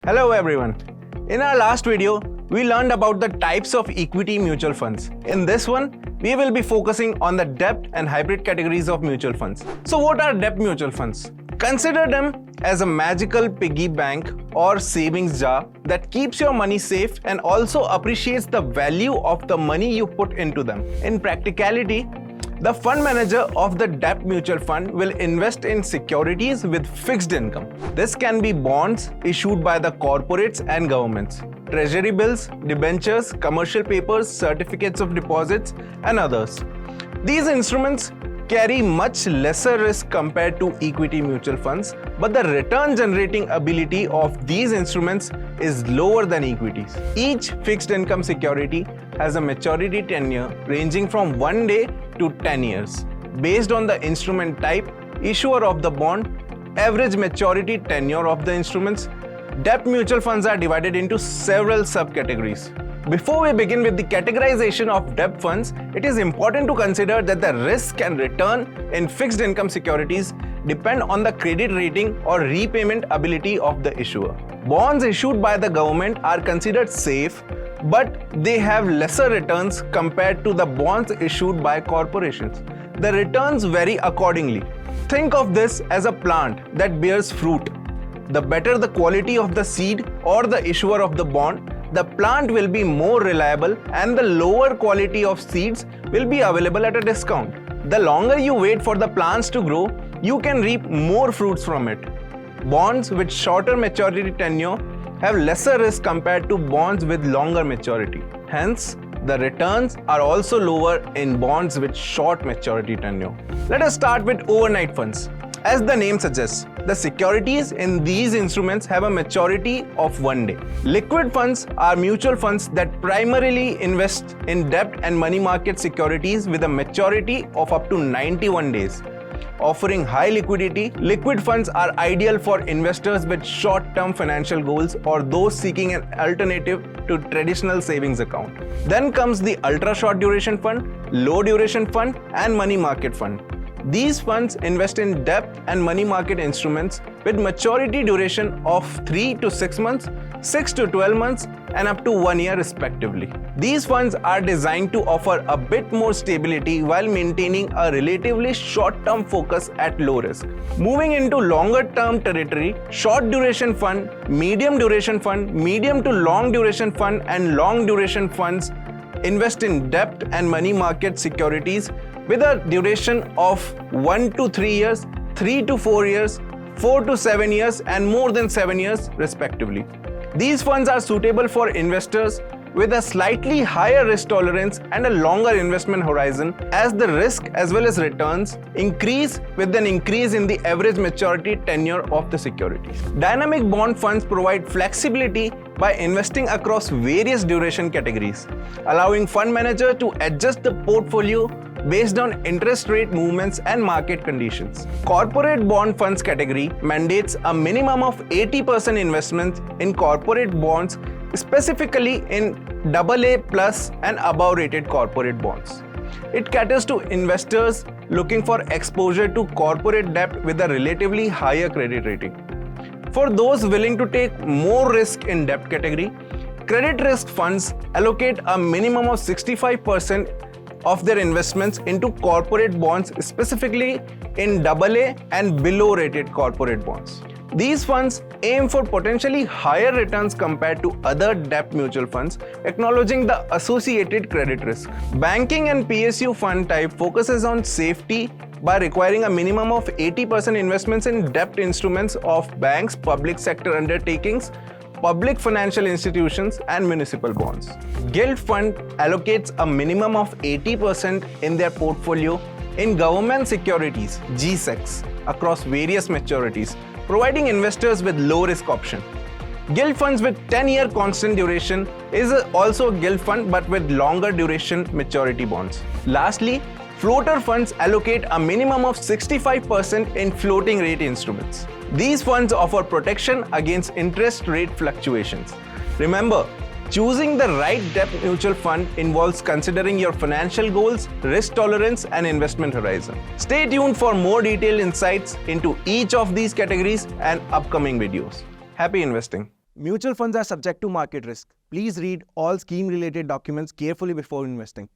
Hello everyone. In our last video, we learned about the types of equity mutual funds. In this one, we will be focusing on the debt and hybrid categories of mutual funds. So what are debt mutual funds? Consider them as a magical piggy bank or savings jar that keeps your money safe and also appreciates the value of the money you put into them. In practicality, the fund manager of the debt mutual fund will invest in securities with fixed income. This can be bonds issued by the corporates and governments, treasury bills, debentures, commercial papers, certificates of deposits, and others. These instruments carry much lesser risk compared to equity mutual funds, but the return generating ability of these instruments is lower than equities. Each fixed income security has a maturity tenure ranging from 1 day to 10 years. Based on the instrument type, issuer of the bond, average maturity tenure of the instruments, debt mutual funds are divided into several subcategories. Before we begin with the categorization of debt funds, it is important to consider that the risk and return in fixed income securities depend on the credit rating or repayment ability of the issuer. Bonds issued by the government are considered safe, but they have lesser returns compared to the bonds issued by corporations. The returns vary accordingly. Think of this as a plant that bears fruit. The better the quality of the seed or the issuer of the bond, the plant will be more reliable and the lower quality of seeds will be available at a discount. The longer you wait for the plants to grow, you can reap more fruits from it. Bonds with shorter maturity tenure have lesser risk compared to bonds with longer maturity. Hence, the returns are also lower in bonds with short maturity tenure. Let us start with overnight funds. As the name suggests, the securities in these instruments have a maturity of 1 day. Liquid funds are mutual funds that primarily invest in debt and money market securities with a maturity of up to 91 days. Offering high liquidity, liquid funds are ideal for investors with short-term financial goals or those seeking an alternative to traditional savings account. Then comes the ultra-short duration fund, low duration fund, and money market fund. These funds invest in debt and money market instruments with maturity duration of 3 to 6 months, 6 to 12 months, and up to 1 year respectively. These funds are designed to offer a bit more stability while maintaining a relatively short-term focus at low risk. Moving into longer-term territory, short duration fund, medium duration fund, medium to long duration fund, and long duration funds invest in debt and money market securities with a duration of 1 to 3 years, 3 to 4 years, 4 to 7 years, and more than 7 years respectively. These funds are suitable for investors with a slightly higher risk tolerance and a longer investment horizon, as the risk as well as returns increase with an increase in the average maturity tenure of the securities. Dynamic bond funds provide flexibility by investing across various duration categories, allowing fund manager to adjust the portfolio based on interest rate movements and market conditions. Corporate bond funds category mandates a minimum of 80% investments in corporate bonds, specifically in AA plus and above rated corporate bonds. It caters to investors looking for exposure to corporate debt with a relatively higher credit rating. For those willing to take more risk in debt category, credit risk funds allocate a minimum of 65% of their investments into corporate bonds, specifically in AA and below rated corporate bonds. These funds aim for potentially higher returns compared to other debt mutual funds, acknowledging the associated credit risk. Banking and PSU fund type focuses on safety by requiring a minimum of 80% investments in debt instruments of banks, public sector undertakings, public financial institutions, and municipal bonds. Gilt fund allocates a minimum of 80% in their portfolio in government securities, GSECs, across various maturities, providing investors with low risk option. Gilt funds with 10-year constant duration is also a gilt fund but with longer duration maturity bonds. Lastly, floater funds allocate a minimum of 65% in floating rate instruments. These funds offer protection against interest rate fluctuations. Remember, choosing the right debt mutual fund involves considering your financial goals, risk tolerance, and investment horizon. Stay tuned for more detailed insights into each of these categories and upcoming videos. Happy investing! Mutual funds are subject to market risk. Please read all scheme-related documents carefully before investing.